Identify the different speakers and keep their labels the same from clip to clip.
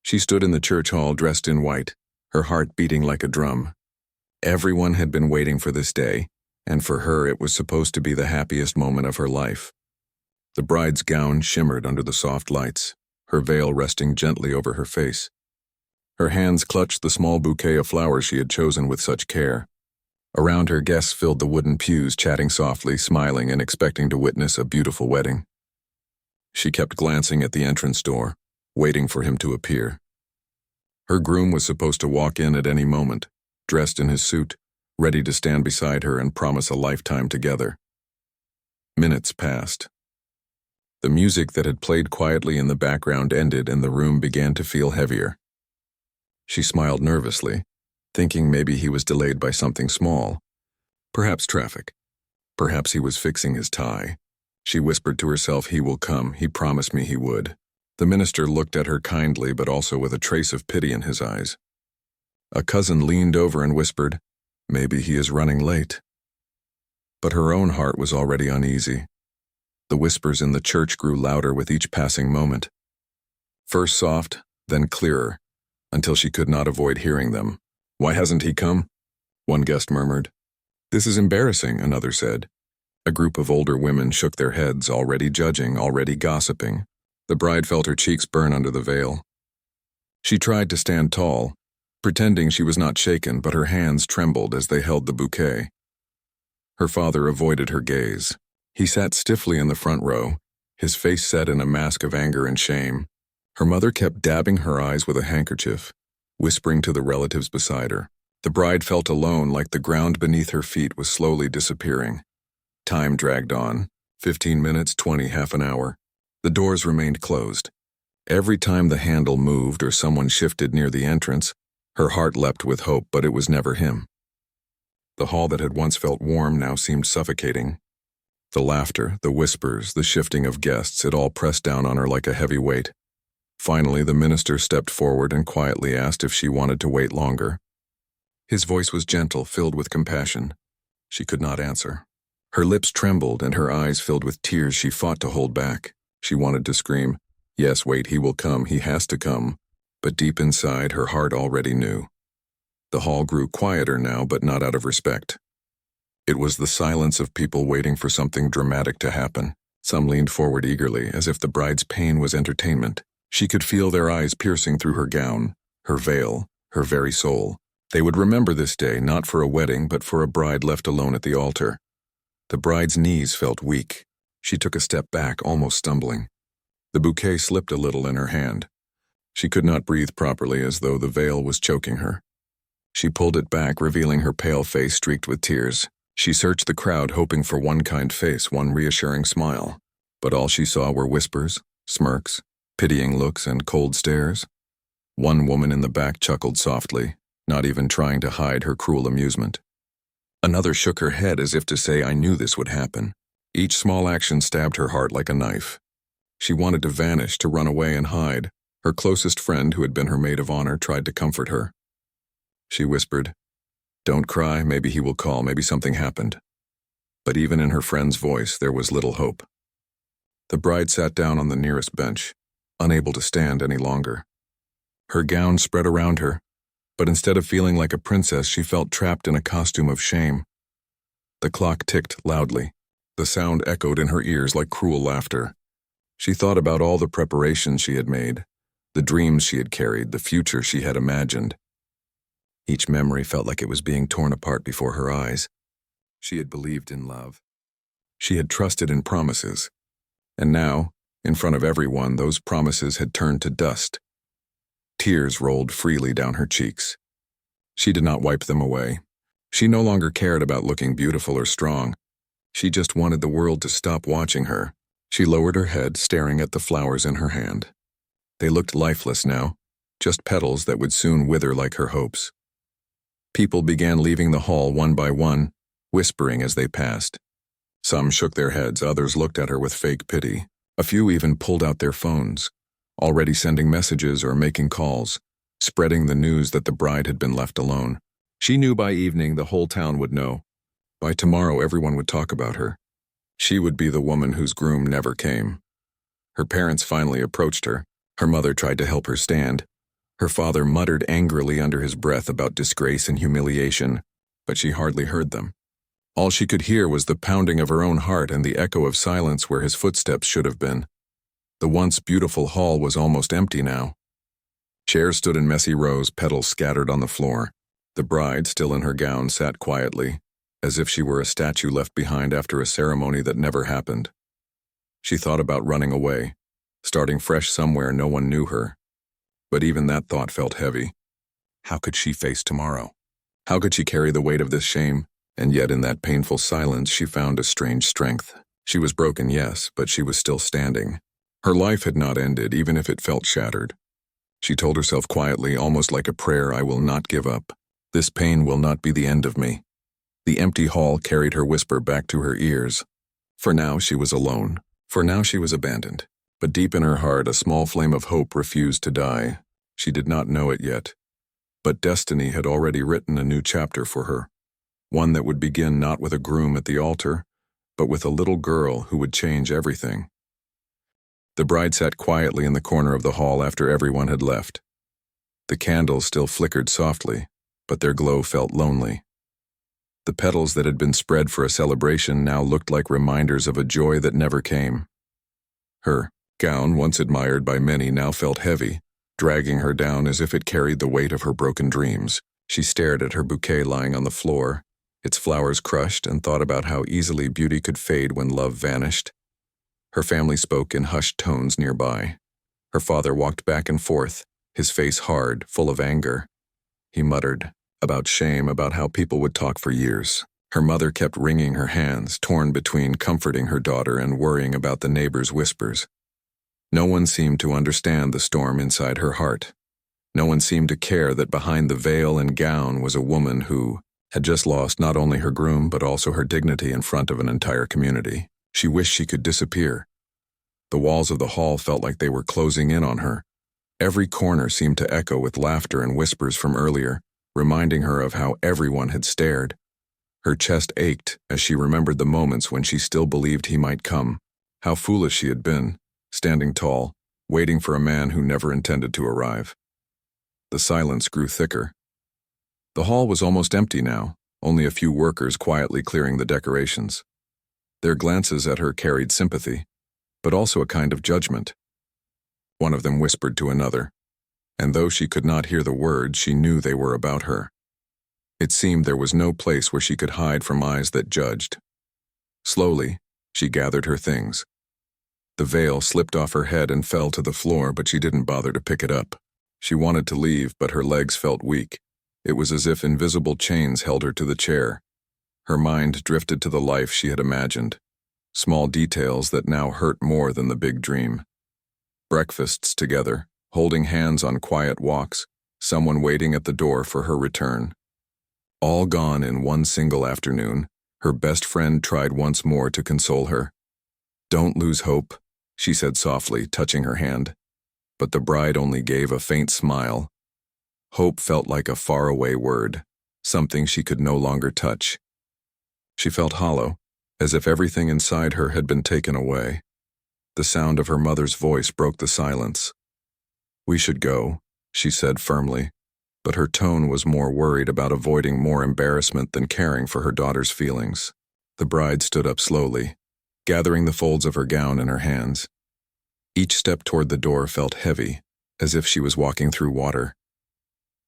Speaker 1: She stood in the church hall dressed in white, her heart beating like a drum. Everyone had been waiting for this day, and for her it was supposed to be the happiest moment of her life. The bride's gown shimmered under the soft lights, her veil resting gently over her face. Her hands clutched the small bouquet of flowers she had chosen with such care. Around her, guests filled the wooden pews, chatting softly, smiling, and expecting to witness a beautiful wedding. She kept glancing at the entrance door, waiting for him to appear. Her groom was supposed to walk in at any moment, dressed in his suit, ready to stand beside her and promise a lifetime together. Minutes passed. The music that had played quietly in the background ended and the room began to feel heavier. She smiled nervously, thinking maybe he was delayed by something small. Perhaps traffic. Perhaps he was fixing his tie. She whispered to herself, "He will come, he promised me he would." The minister looked at her kindly but also with a trace of pity in his eyes. A cousin leaned over and whispered, "Maybe he is running late." But her own heart was already uneasy. The whispers in the church grew louder with each passing moment. First soft, then clearer, until she could not avoid hearing them. "Why hasn't he come?" one guest murmured. "This is embarrassing," another said. A group of older women shook their heads, already judging, already gossiping. The bride felt her cheeks burn under the veil. She tried to stand tall, pretending she was not shaken, but her hands trembled as they held the bouquet. Her father avoided her gaze. He sat stiffly in the front row, his face set in a mask of anger and shame. Her mother kept dabbing her eyes with a handkerchief, whispering to the relatives beside her. The bride felt alone, like the ground beneath her feet was slowly disappearing. Time dragged on. 15 minutes, 20, half an hour. The doors remained closed. Every time the handle moved or someone shifted near the entrance, her heart leapt with hope, but it was never him. The hall that had once felt warm now seemed suffocating. The laughter, the whispers, the shifting of guests, it all pressed down on her like a heavy weight. Finally, the minister stepped forward and quietly asked if she wanted to wait longer. His voice was gentle, filled with compassion. She could not answer. Her lips trembled and her eyes filled with tears she fought to hold back. She wanted to scream, "Yes, wait, he will come, he has to come." But deep inside, her heart already knew. The hall grew quieter now, but not out of respect. It was the silence of people waiting for something dramatic to happen. Some leaned forward eagerly, as if the bride's pain was entertainment. She could feel their eyes piercing through her gown, her veil, her very soul. They would remember this day, not for a wedding, but for a bride left alone at the altar. The bride's knees felt weak. She took a step back, almost stumbling. The bouquet slipped a little in her hand. She could not breathe properly, as though the veil was choking her. She pulled it back, revealing her pale face streaked with tears. She searched the crowd, hoping for one kind face, one reassuring smile. But all she saw were whispers, smirks, pitying looks, and cold stares. One woman in the back chuckled softly, not even trying to hide her cruel amusement. Another shook her head as if to say, "I knew this would happen." Each small action stabbed her heart like a knife. She wanted to vanish, to run away and hide. Her closest friend, who had been her maid of honor, tried to comfort her. She whispered, "Don't cry, maybe he will call, maybe something happened." But even in her friend's voice, there was little hope. The bride sat down on the nearest bench, unable to stand any longer. Her gown spread around her, but instead of feeling like a princess, she felt trapped in a costume of shame. The clock ticked loudly. The sound echoed in her ears like cruel laughter. She thought about all the preparations she had made, the dreams she had carried, the future she had imagined. Each memory felt like it was being torn apart before her eyes. She had believed in love. She had trusted in promises. And now, in front of everyone, those promises had turned to dust. Tears rolled freely down her cheeks. She did not wipe them away. She no longer cared about looking beautiful or strong. She just wanted the world to stop watching her. She lowered her head, staring at the flowers in her hand. They looked lifeless now, just petals that would soon wither like her hopes. People began leaving the hall one by one, whispering as they passed. Some shook their heads, others looked at her with fake pity. A few even pulled out their phones, already sending messages or making calls, spreading the news that the bride had been left alone. She knew by evening the whole town would know. By tomorrow everyone would talk about her. She would be the woman whose groom never came. Her parents finally approached her. Her mother tried to help her stand, Her father muttered angrily under his breath about disgrace and humiliation, but she hardly heard them. All she could hear was the pounding of her own heart and the echo of silence where his footsteps should have been. The once beautiful hall was almost empty now. Chairs stood in messy rows, petals scattered on the floor. The bride, still in her gown, sat quietly, as if she were a statue left behind after a ceremony that never happened. She thought about running away, starting fresh somewhere no one knew her. But even that thought felt heavy. How could she face tomorrow? How could she carry the weight of this shame? And yet in that painful silence she found a strange strength. She was broken, yes, but she was still standing. Her life had not ended, even if it felt shattered. She told herself quietly, almost like a prayer, I will not give up. This pain will not be the end of me. The empty hall carried her whisper back to her ears. For now she was alone. For now she was abandoned. But deep in her heart a small flame of hope refused to die. She did not know it yet. But destiny had already written a new chapter for her. One that would begin not with a groom at the altar, but with a little girl who would change everything. The bride sat quietly in the corner of the hall after everyone had left. The candles still flickered softly, but their glow felt lonely. The petals that had been spread for a celebration now looked like reminders of a joy that never came. Her gown, once admired by many, now felt heavy, dragging her down as if it carried the weight of her broken dreams. She stared at her bouquet lying on the floor, its flowers crushed, and thought about how easily beauty could fade when love vanished. Her family spoke in hushed tones nearby. Her father walked back and forth, his face hard, full of anger. He muttered about shame, about how people would talk for years. Her mother kept wringing her hands, torn between comforting her daughter and worrying about the neighbors' whispers. No one seemed to understand the storm inside her heart. No one seemed to care that behind the veil and gown was a woman who had just lost not only her groom but also her dignity in front of an entire community. She wished she could disappear. The walls of the hall felt like they were closing in on her. Every corner seemed to echo with laughter and whispers from earlier, reminding her of how everyone had stared. Her chest ached as she remembered the moments when she still believed he might come. How foolish she had been, standing tall, waiting for a man who never intended to arrive. The silence grew thicker. The hall was almost empty now, only a few workers quietly clearing the decorations. Their glances at her carried sympathy, but also a kind of judgment. One of them whispered to another, and though she could not hear the words, she knew they were about her. It seemed there was no place where she could hide from eyes that judged. Slowly, she gathered her things. The veil slipped off her head and fell to the floor, but she didn't bother to pick it up. She wanted to leave, but her legs felt weak. It was as if invisible chains held her to the chair. Her mind drifted to the life she had imagined, small details that now hurt more than the big dream. Breakfasts together, holding hands on quiet walks, someone waiting at the door for her return. All gone in one single afternoon. Her best friend tried once more to console her. "Don't lose hope," she said softly, touching her hand. But the bride only gave a faint smile. Hope felt like a faraway word, something she could no longer touch. She felt hollow, as if everything inside her had been taken away. The sound of her mother's voice broke the silence. "We should go," she said firmly, but her tone was more worried about avoiding more embarrassment than caring for her daughter's feelings. The bride stood up slowly, gathering the folds of her gown in her hands. Each step toward the door felt heavy, as if she was walking through water.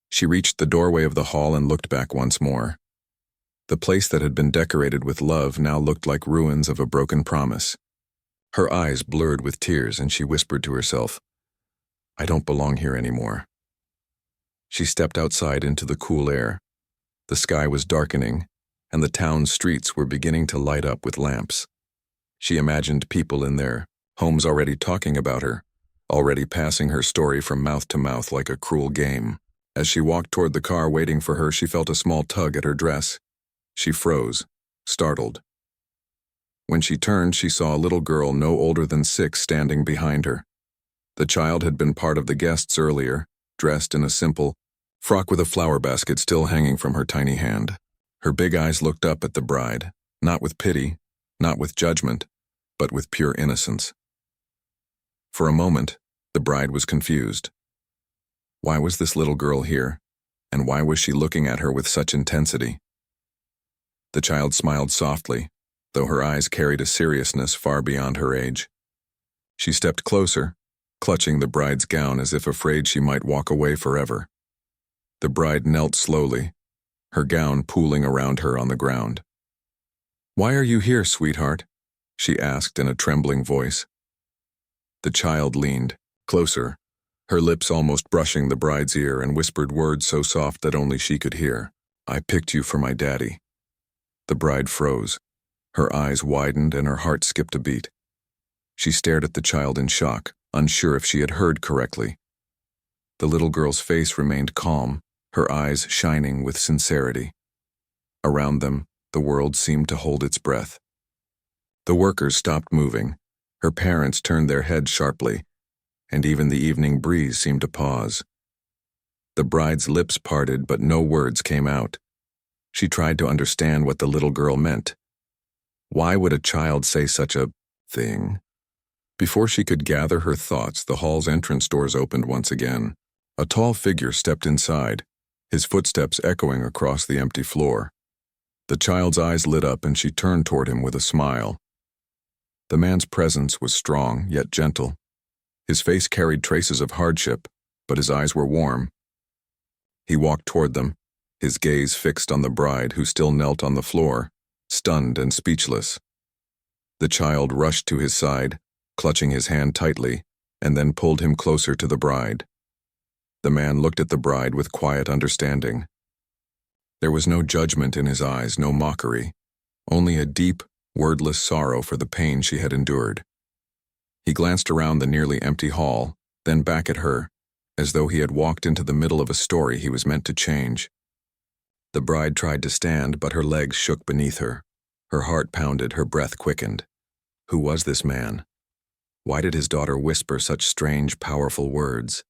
Speaker 1: She reached the doorway of the hall and looked back once more. The place that had been decorated with love now looked like ruins of a broken promise. Her eyes blurred with tears, and she whispered to herself, "I don't belong here anymore." She stepped outside into the cool air. The sky was darkening, and the town's streets were beginning to light up with lamps. She imagined people in their homes already talking about her, already passing her story from mouth to mouth like a cruel game. As she walked toward the car waiting for her, she felt a small tug at her dress. She froze, startled. When she turned, she saw a little girl no older than 6 standing behind her. The child had been part of the guests earlier, dressed in a simple frock with a flower basket still hanging from her tiny hand. Her big eyes looked up at the bride, not with pity, not with judgment, but with pure innocence. For a moment, the bride was confused. Why was this little girl here? And why was she looking at her with such intensity? The child smiled softly, though her eyes carried a seriousness far beyond her age. She stepped closer, clutching the bride's gown as if afraid she might walk away forever. The bride knelt slowly, her gown pooling around her on the ground. "Why are you here, sweetheart?" she asked in a trembling voice. The child leaned closer, her lips almost brushing the bride's ear, and whispered words so soft that only she could hear. "I picked you for my daddy." The bride froze. Her eyes widened and her heart skipped a beat. She stared at the child in shock, unsure if she had heard correctly. The little girl's face remained calm, her eyes shining with sincerity. Around them, the world seemed to hold its breath. The workers stopped moving. Her parents turned their heads sharply, and even the evening breeze seemed to pause. The bride's lips parted, but no words came out. She tried to understand what the little girl meant. Why would a child say such a thing? Before she could gather her thoughts, the hall's entrance doors opened once again. A tall figure stepped inside, his footsteps echoing across the empty floor. The child's eyes lit up and she turned toward him with a smile. The man's presence was strong yet gentle. His face carried traces of hardship, but his eyes were warm. He walked toward them, his gaze fixed on the bride who still knelt on the floor, stunned and speechless. The child rushed to his side, clutching his hand tightly, and then pulled him closer to the bride. The man looked at the bride with quiet understanding. There was no judgment in his eyes, no mockery, only a deep, wordless sorrow for the pain she had endured. He glanced around the nearly empty hall, then back at her, as though he had walked into the middle of a story he was meant to change. The bride tried to stand, but her legs shook beneath her. Her heart pounded, her breath quickened. Who was this man? Why did his daughter whisper such strange, powerful words?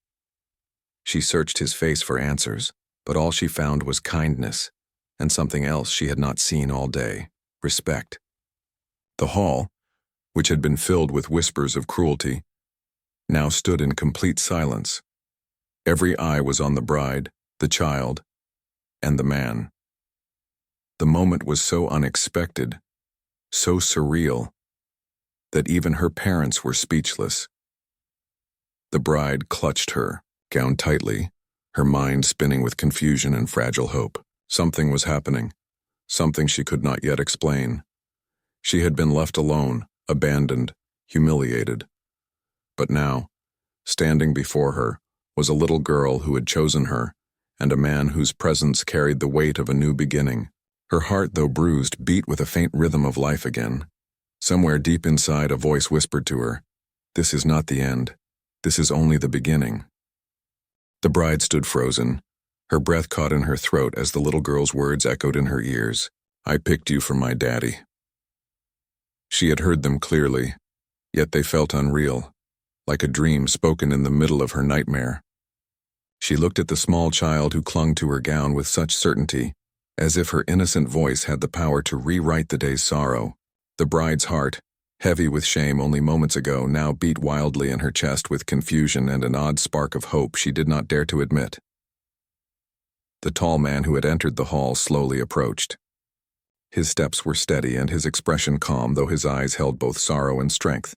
Speaker 1: She searched his face for answers, but all she found was kindness, and something else she had not seen all day: respect. The hall, which had been filled with whispers of cruelty, now stood in complete silence. Every eye was on the bride, the child, and the man. The moment was so unexpected, so surreal, that even her parents were speechless. The bride clutched her gown tightly, her mind spinning with confusion and fragile hope. Something was happening, something she could not yet explain. She had been left alone, abandoned, humiliated. But now, standing before her, was a little girl who had chosen her, and a man whose presence carried the weight of a new beginning. Her heart, though bruised, beat with a faint rhythm of life again. Somewhere deep inside, a voice whispered to her, "This is not the end. This is only the beginning." The bride stood frozen, her breath caught in her throat as the little girl's words echoed in her ears. "I picked you for my daddy." She had heard them clearly, yet they felt unreal, like a dream spoken in the middle of her nightmare. She looked at the small child who clung to her gown with such certainty, as if her innocent voice had the power to rewrite the day's sorrow. The bride's heart, heavy with shame only moments ago, now beat wildly in her chest with confusion and an odd spark of hope she did not dare to admit. The tall man who had entered the hall slowly approached. His steps were steady and his expression calm, though his eyes held both sorrow and strength.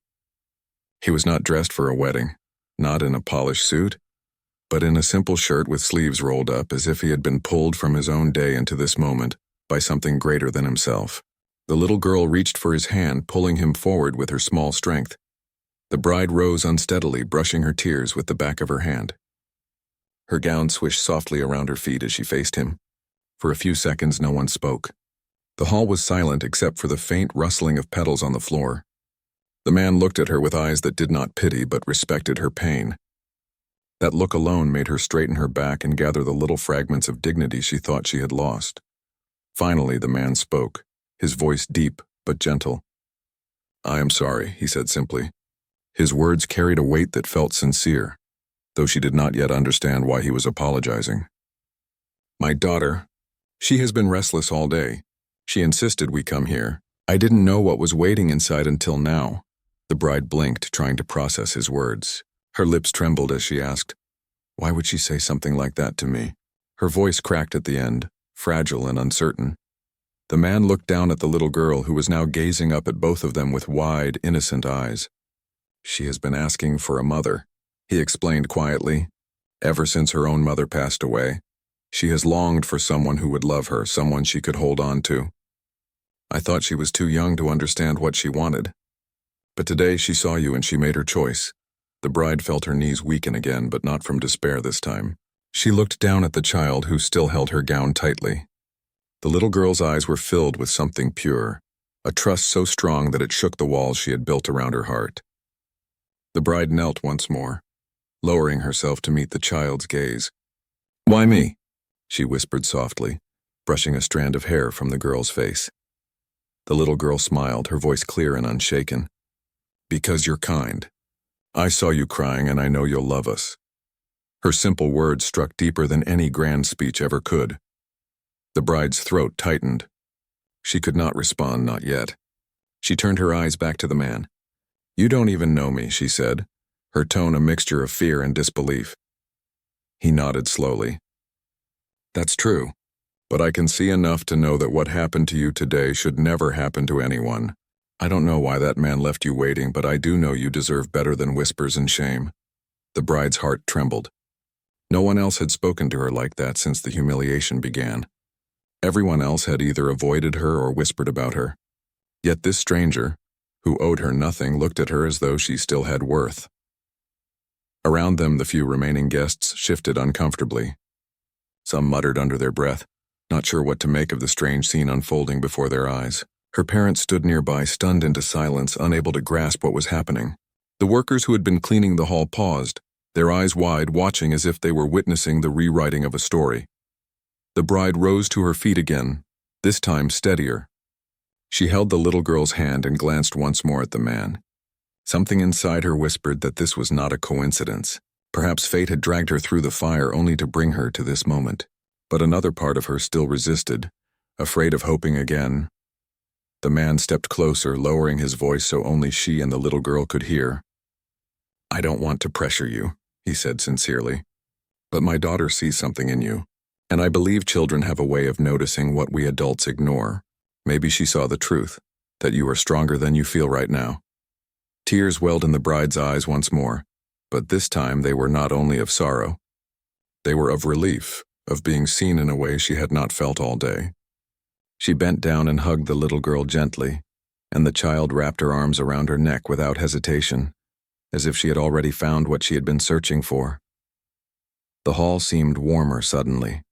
Speaker 1: He was not dressed for a wedding, not in a polished suit, but in a simple shirt with sleeves rolled up, as if he had been pulled from his own day into this moment by something greater than himself. The little girl reached for his hand, pulling him forward with her small strength. The bride rose unsteadily, brushing her tears with the back of her hand. Her gown swished softly around her feet as she faced him. For a few seconds, no one spoke. The hall was silent except for the faint rustling of petals on the floor. The man looked at her with eyes that did not pity but respected her pain. That look alone made her straighten her back and gather the little fragments of dignity she thought she had lost. Finally, the man spoke, his voice deep but gentle. "I am sorry," he said simply. His words carried a weight that felt sincere, though she did not yet understand why he was apologizing. "My daughter, she has been restless all day. She insisted we come here. I didn't know what was waiting inside until now." The bride blinked, trying to process his words. Her lips trembled as she asked, Why would she say something like that to me? Her voice cracked at the end, fragile and uncertain. The man looked down at the little girl who was now gazing up at both of them with wide, innocent eyes. She has been asking for a mother, he explained quietly. Ever since her own mother passed away, she has longed for someone who would love her, someone she could hold on to. I thought she was too young to understand what she wanted. But today she saw you and she made her choice. The bride felt her knees weaken again, but not from despair this time. She looked down at the child who still held her gown tightly. The little girl's eyes were filled with something pure, a trust so strong that it shook the walls she had built around her heart. The bride knelt once more, lowering herself to meet the child's gaze. "Why me?" she whispered softly, brushing a strand of hair from the girl's face. The little girl smiled, her voice clear and unshaken. "Because you're kind. I saw you crying and I know you'll love us." Her simple words struck deeper than any grand speech ever could. The bride's throat tightened. She could not respond, not yet. She turned her eyes back to the man. "You don't even know me," she said, her tone a mixture of fear and disbelief. He nodded slowly. "That's true, but I can see enough to know that what happened to you today should never happen to anyone. I don't know why that man left you waiting, but I do know you deserve better than whispers and shame." The bride's heart trembled. No one else had spoken to her like that since the humiliation began. Everyone else had either avoided her or whispered about her. Yet this stranger, who owed her nothing, looked at her as though she still had worth. Around them, the few remaining guests shifted uncomfortably. Some muttered under their breath, not sure what to make of the strange scene unfolding before their eyes. Her parents stood nearby, stunned into silence, unable to grasp what was happening. The workers who had been cleaning the hall paused, their eyes wide, watching as if they were witnessing the rewriting of a story. The bride rose to her feet again, this time steadier. She held the little girl's hand and glanced once more at the man. Something inside her whispered that this was not a coincidence. Perhaps fate had dragged her through the fire only to bring her to this moment. But another part of her still resisted, afraid of hoping again. The man stepped closer, lowering his voice so only she and the little girl could hear. "I don't want to pressure you," he said sincerely, "but my daughter sees something in you. And I believe children have a way of noticing what we adults ignore. Maybe she saw the truth, that you are stronger than you feel right now." Tears welled in the bride's eyes once more, but this time they were not only of sorrow. They were of relief, of being seen in a way she had not felt all day. She bent down and hugged the little girl gently, and the child wrapped her arms around her neck without hesitation, as if she had already found what she had been searching for. The hall seemed warmer suddenly.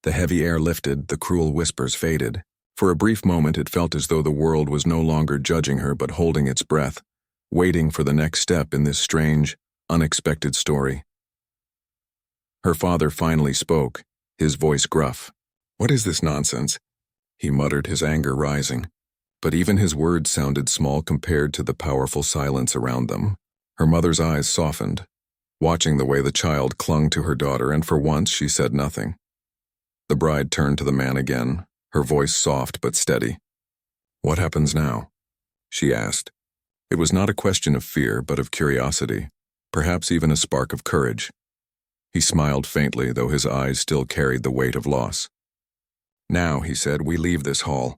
Speaker 1: The heavy air lifted, the cruel whispers faded. For a brief moment it felt as though the world was no longer judging her but holding its breath, waiting for the next step in this strange, unexpected story. Her father finally spoke, his voice gruff. "What is this nonsense?" he muttered, his anger rising. But even his words sounded small compared to the powerful silence around them. Her mother's eyes softened, watching the way the child clung to her daughter, and for once she said nothing. The bride turned to the man again, her voice soft but steady. "What happens now?" she asked. It was not a question of fear, but of curiosity, perhaps even a spark of courage. He smiled faintly, though his eyes still carried the weight of loss. "Now," he said, "we leave this hall.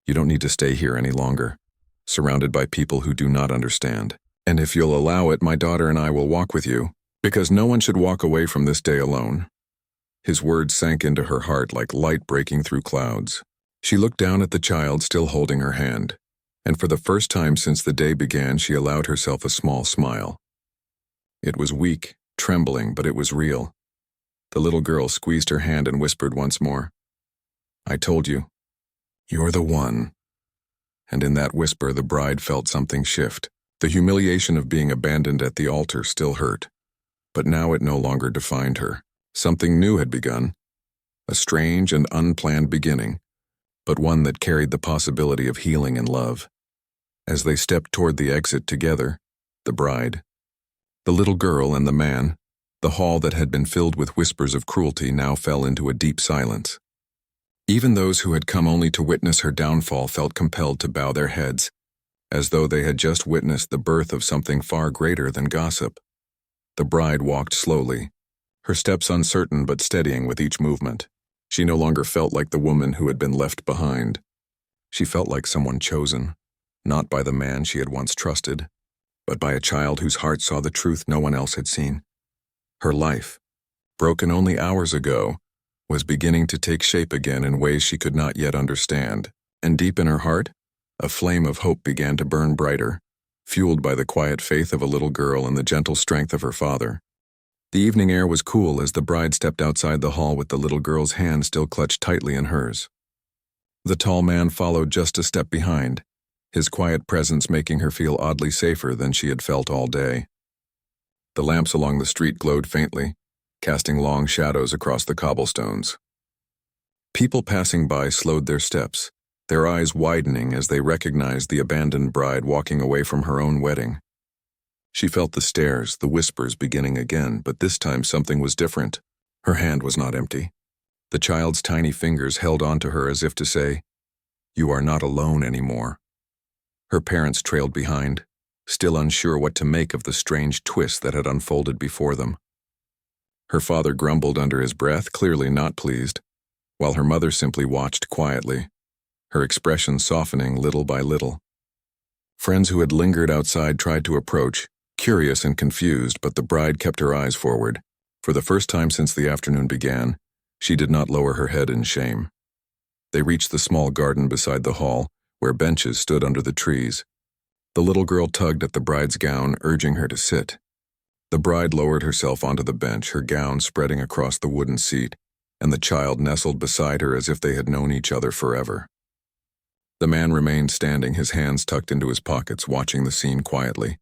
Speaker 1: You don't need to stay here any longer, surrounded by people who do not understand. And if you'll allow it, my daughter and I will walk with you, because no one should walk away from this day alone." His words sank into her heart like light breaking through clouds. She looked down at the child still holding her hand, and for the first time since the day began she allowed herself a small smile. It was weak, trembling, but it was real. The little girl squeezed her hand and whispered once more, "I told you, you're the one." And in that whisper the bride felt something shift. The humiliation of being abandoned at the altar still hurt, but now it no longer defined her. Something new had begun, a strange and unplanned beginning, but one that carried the possibility of healing and love. As they stepped toward the exit together, the bride, the little girl and the man, the hall that had been filled with whispers of cruelty now fell into a deep silence. Even those who had come only to witness her downfall felt compelled to bow their heads, as though they had just witnessed the birth of something far greater than gossip. The bride walked slowly, her steps uncertain but steadying with each movement. She no longer felt like the woman who had been left behind. She felt like someone chosen, not by the man she had once trusted, but by a child whose heart saw the truth no one else had seen. Her life, broken only hours ago, was beginning to take shape again in ways she could not yet understand, and deep in her heart, a flame of hope began to burn brighter, fueled by the quiet faith of a little girl and the gentle strength of her father. The evening air was cool as the bride stepped outside the hall with the little girl's hand still clutched tightly in hers. The tall man followed just a step behind, his quiet presence making her feel oddly safer than she had felt all day. The lamps along the street glowed faintly, casting long shadows across the cobblestones. People passing by slowed their steps, their eyes widening as they recognized the abandoned bride walking away from her own wedding. She felt the stares, the whispers beginning again, but this time something was different. Her hand was not empty. The child's tiny fingers held onto her as if to say, "You are not alone anymore." Her parents trailed behind, still unsure what to make of the strange twist that had unfolded before them. Her father grumbled under his breath, clearly not pleased, while her mother simply watched quietly, her expression softening little by little. Friends who had lingered outside tried to approach, curious and confused, but the bride kept her eyes forward. For the first time since the afternoon began, she did not lower her head in shame. They reached the small garden beside the hall, where benches stood under the trees. The little girl tugged at the bride's gown, urging her to sit. The bride lowered herself onto the bench, her gown spreading across the wooden seat, and the child nestled beside her as if they had known each other forever. The man remained standing, his hands tucked into his pockets, watching the scene quietly.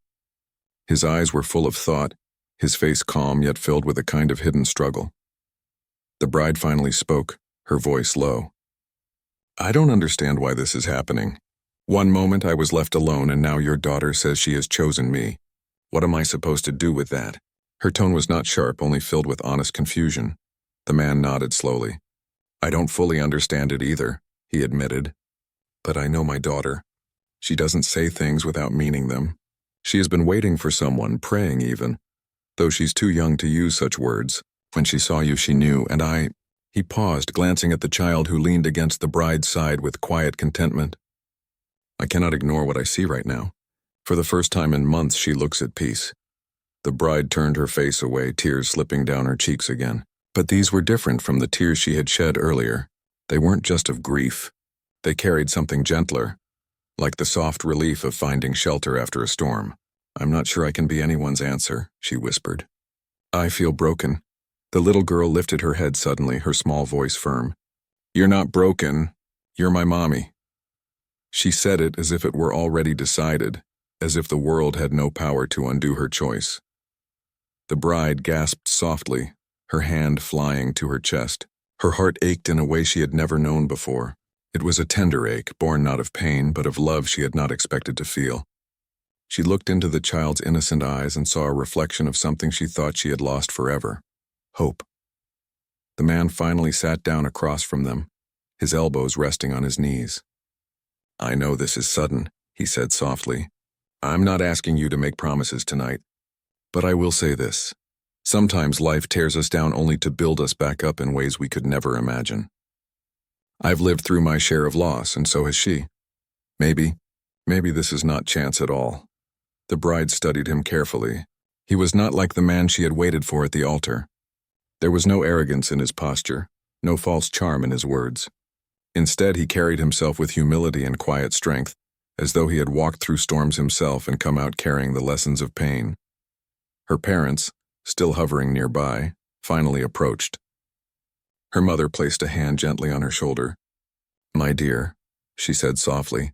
Speaker 1: His eyes were full of thought, his face calm yet filled with a kind of hidden struggle. The bride finally spoke, her voice low. "I don't understand why this is happening. One moment I was left alone and now your daughter says she has chosen me. What am I supposed to do with that?" Her tone was not sharp, only filled with honest confusion. The man nodded slowly. "I don't fully understand it either," he admitted. "But I know my daughter. She doesn't say things without meaning them. She has been waiting for someone, praying even, though she's too young to use such words. When she saw you, she knew, and I—" He paused, glancing at the child who leaned against the bride's side with quiet contentment. "I cannot ignore what I see right now. For the first time in months, she looks at peace." The bride turned her face away, tears slipping down her cheeks again. But these were different from the tears she had shed earlier. They weren't just of grief. They carried something gentler, like the soft relief of finding shelter after a storm. "I'm not sure I can be anyone's answer," she whispered. "I feel broken." The little girl lifted her head suddenly, her small voice firm. "You're not broken. You're my mommy." She said it as if it were already decided, as if the world had no power to undo her choice. The bride gasped softly, her hand flying to her chest. Her heart ached in a way she had never known before. It was a tender ache, born not of pain, but of love she had not expected to feel. She looked into the child's innocent eyes and saw a reflection of something she thought she had lost forever: hope. The man finally sat down across from them, his elbows resting on his knees. "I know this is sudden," he said softly. "I'm not asking you to make promises tonight. But I will say this. Sometimes life tears us down only to build us back up in ways we could never imagine. I've lived through my share of loss, and so has she. Maybe this is not chance at all." The bride studied him carefully. He was not like the man she had waited for at the altar. There was no arrogance in his posture, no false charm in his words. Instead, he carried himself with humility and quiet strength, as though he had walked through storms himself and come out carrying the lessons of pain. Her parents, still hovering nearby, finally approached. Her mother placed a hand gently on her shoulder. "My dear," she said softly,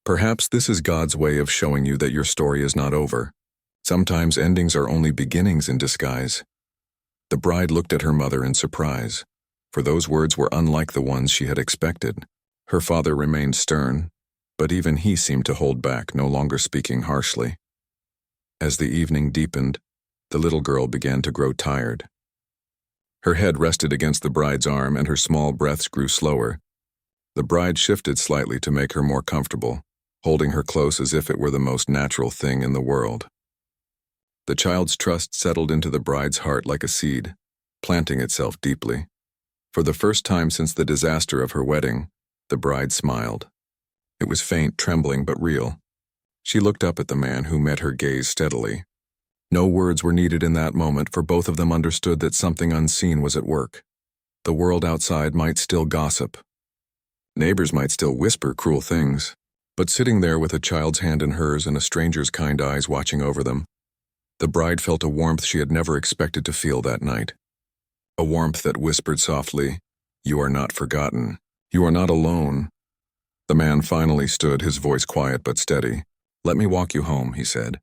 Speaker 1: "perhaps this is God's way of showing you that your story is not over. Sometimes endings are only beginnings in disguise." The bride looked at her mother in surprise, for those words were unlike the ones she had expected. Her father remained stern, but even he seemed to hold back, no longer speaking harshly. As the evening deepened, the little girl began to grow tired. Her head rested against the bride's arm and her small breaths grew slower. The bride shifted slightly to make her more comfortable, holding her close as if it were the most natural thing in the world. The child's trust settled into the bride's heart like a seed, planting itself deeply. For the first time since the disaster of her wedding, the bride smiled. It was faint, trembling, but real. She looked up at the man who met her gaze steadily. No words were needed in that moment, for both of them understood that something unseen was at work. The world outside might still gossip. Neighbors might still whisper cruel things. But sitting there with a child's hand in hers and a stranger's kind eyes watching over them, the bride felt a warmth she had never expected to feel that night. A warmth that whispered softly, "You are not forgotten. You are not alone." The man finally stood, his voice quiet but steady. "Let me walk you home," he said.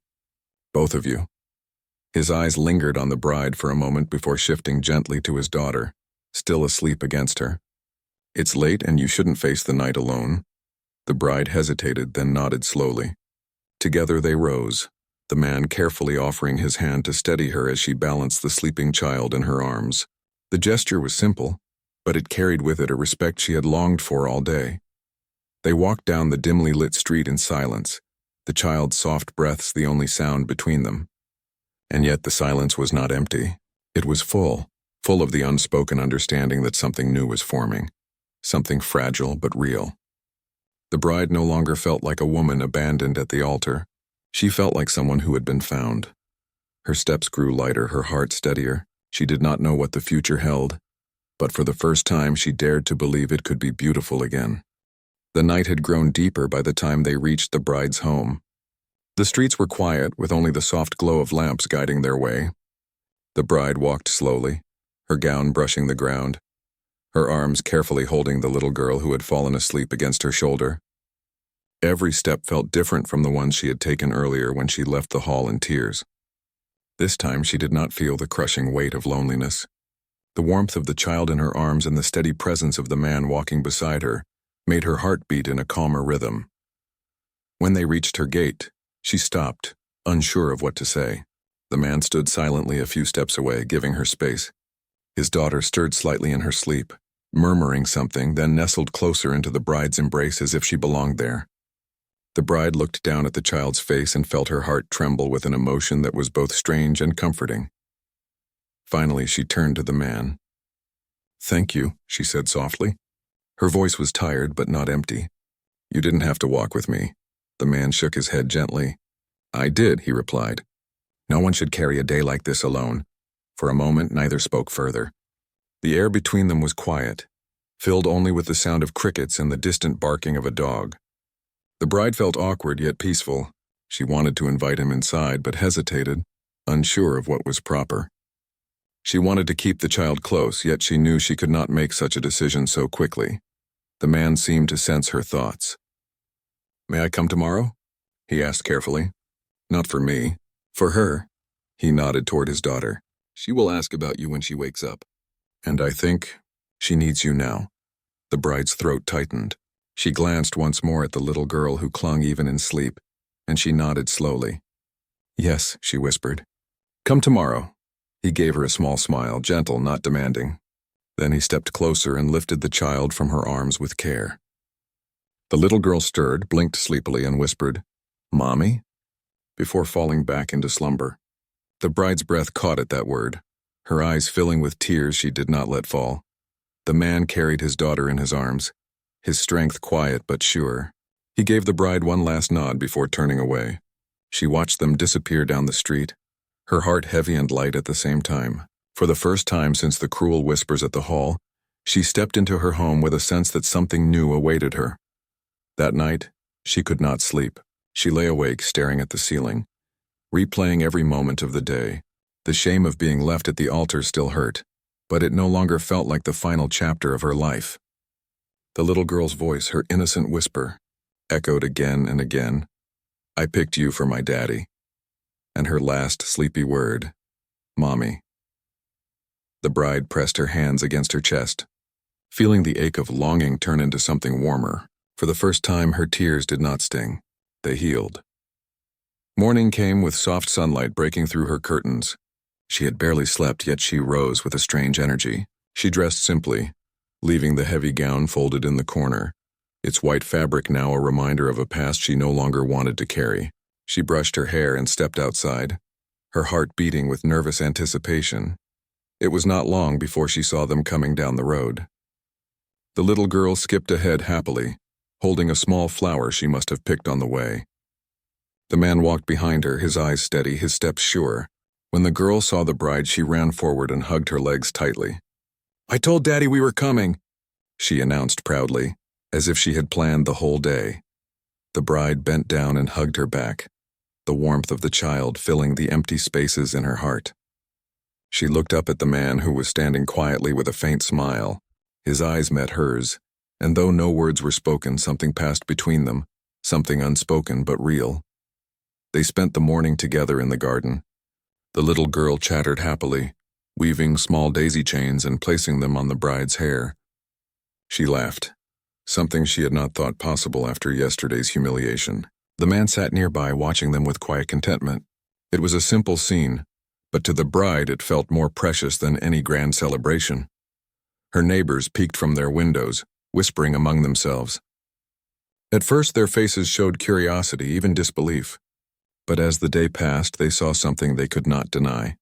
Speaker 1: "Both of you." His eyes lingered on the bride for a moment before shifting gently to his daughter, still asleep against her. "It's late and you shouldn't face the night alone." The bride hesitated, then nodded slowly. Together they rose, the man carefully offering his hand to steady her as she balanced the sleeping child in her arms. The gesture was simple, but it carried with it a respect she had longed for all day. They walked down the dimly lit street in silence, the child's soft breaths the only sound between them. And yet the silence was not empty. It was full of the unspoken understanding that something new was forming, something fragile but real. The bride no longer felt like a woman abandoned at the altar. She felt like someone who had been found. Her steps grew lighter, her heart steadier. She did not know what the future held, but for the first time she dared to believe it could be beautiful again. The night had grown deeper by the time they reached the bride's home. The streets were quiet, with only the soft glow of lamps guiding their way. The bride walked slowly, her gown brushing the ground, her arms carefully holding the little girl who had fallen asleep against her shoulder. Every step felt different from the ones she had taken earlier when she left the hall in tears. This time she did not feel the crushing weight of loneliness. The warmth of the child in her arms and the steady presence of the man walking beside her made her heart beat in a calmer rhythm. When they reached her gate, she stopped, unsure of what to say. The man stood silently a few steps away, giving her space. His daughter stirred slightly in her sleep, murmuring something, then nestled closer into the bride's embrace as if she belonged there. The bride looked down at the child's face and felt her heart tremble with an emotion that was both strange and comforting. Finally, she turned to the man. "Thank you," she said softly. Her voice was tired but not empty. "You didn't have to walk with me." The man shook his head gently. "I did," he replied. "No one should carry a day like this alone." For a moment, neither spoke further. The air between them was quiet, filled only with the sound of crickets and the distant barking of a dog. The bride felt awkward yet peaceful. She wanted to invite him inside, but hesitated, unsure of what was proper. She wanted to keep the child close, yet she knew she could not make such a decision so quickly. The man seemed to sense her thoughts. "May I come tomorrow?" he asked carefully. "Not for me. For her." He nodded toward his daughter. "She will ask about you when she wakes up. And I think she needs you now." The bride's throat tightened. She glanced once more at the little girl who clung even in sleep, and she nodded slowly. "Yes," she whispered. "Come tomorrow." He gave her a small smile, gentle, not demanding. Then he stepped closer and lifted the child from her arms with care. The little girl stirred, blinked sleepily, and whispered, "Mommy?" before falling back into slumber. The bride's breath caught at that word, her eyes filling with tears she did not let fall. The man carried his daughter in his arms, his strength quiet but sure. He gave the bride one last nod before turning away. She watched them disappear down the street, her heart heavy and light at the same time. For the first time since the cruel whispers at the hall, she stepped into her home with a sense that something new awaited her. That night, she could not sleep. She lay awake, staring at the ceiling, replaying every moment of the day. The shame of being left at the altar still hurt, but it no longer felt like the final chapter of her life. The little girl's voice, her innocent whisper, echoed again and again. "I picked you for my daddy." And her last sleepy word, "Mommy." The bride pressed her hands against her chest, feeling the ache of longing turn into something warmer. For the first time, her tears did not sting. They healed. Morning came with soft sunlight breaking through her curtains. She had barely slept, yet she rose with a strange energy. She dressed simply, leaving the heavy gown folded in the corner, its white fabric now a reminder of a past she no longer wanted to carry. She brushed her hair and stepped outside, her heart beating with nervous anticipation. It was not long before she saw them coming down the road. The little girl skipped ahead happily, holding a small flower she must have picked on the way. The man walked behind her, his eyes steady, his steps sure. When the girl saw the bride, she ran forward and hugged her legs tightly. "I told Daddy we were coming," she announced proudly, as if she had planned the whole day. The bride bent down and hugged her back, the warmth of the child filling the empty spaces in her heart. She looked up at the man who was standing quietly with a faint smile. His eyes met hers, and though no words were spoken, something passed between them, something unspoken but real. They spent the morning together in the garden. The little girl chattered happily, weaving small daisy chains and placing them on the bride's hair. She laughed, something she had not thought possible after yesterday's humiliation. The man sat nearby, watching them with quiet contentment. It was a simple scene, but to the bride it felt more precious than any grand celebration. Her neighbors peeked from their windows, whispering among themselves. At first their faces showed curiosity, even disbelief. But as the day passed, they saw something they could not deny.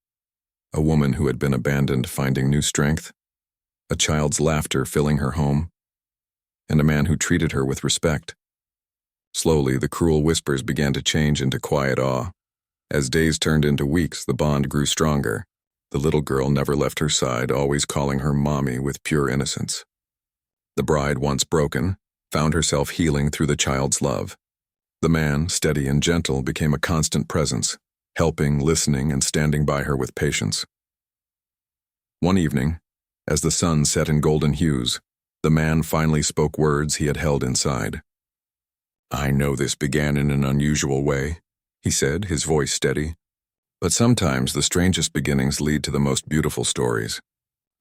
Speaker 1: A woman who had been abandoned finding new strength, a child's laughter filling her home, and a man who treated her with respect. Slowly, the cruel whispers began to change into quiet awe. As days turned into weeks, the bond grew stronger. The little girl never left her side, always calling her mommy with pure innocence. The bride, once broken, found herself healing through the child's love. The man, steady and gentle, became a constant presence, helping, listening, and standing by her with patience. One evening, as the sun set in golden hues, the man finally spoke words he had held inside. "I know this began in an unusual way," he said, his voice steady. "But sometimes the strangest beginnings lead to the most beautiful stories.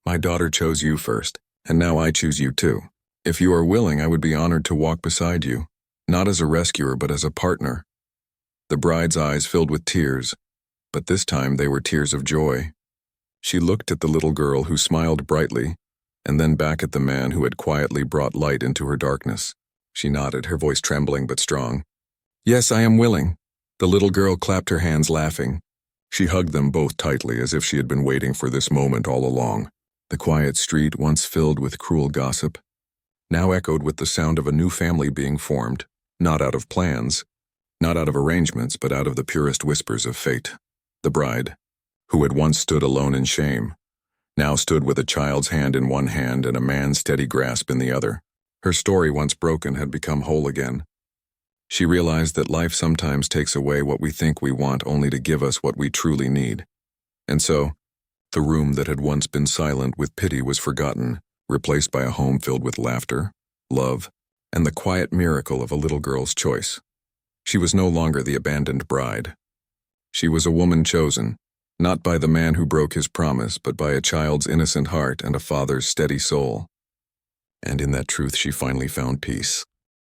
Speaker 1: My daughter chose you first, and now I choose you too. If you are willing, I would be honored to walk beside you, not as a rescuer but as a partner." The bride's eyes filled with tears, but this time they were tears of joy. She looked at the little girl, who smiled brightly, and then back at the man who had quietly brought light into her darkness. She nodded, her voice trembling but strong. "Yes, I am willing." The little girl clapped her hands, laughing. She hugged them both tightly, as if she had been waiting for this moment all along. The quiet street, once filled with cruel gossip, now echoed with the sound of a new family being formed, not out of plans, not out of arrangements, but out of the purest whispers of fate. The bride, who had once stood alone in shame, now stood with a child's hand in one hand and a man's steady grasp in the other. Her story, once broken, had become whole again. She realized that life sometimes takes away what we think we want only to give us what we truly need. And so, the room that had once been silent with pity was forgotten, replaced by a home filled with laughter, love, and the quiet miracle of a little girl's choice. She was no longer the abandoned bride. She was a woman chosen, not by the man who broke his promise, but by a child's innocent heart and a father's steady soul. And in that truth she finally found peace.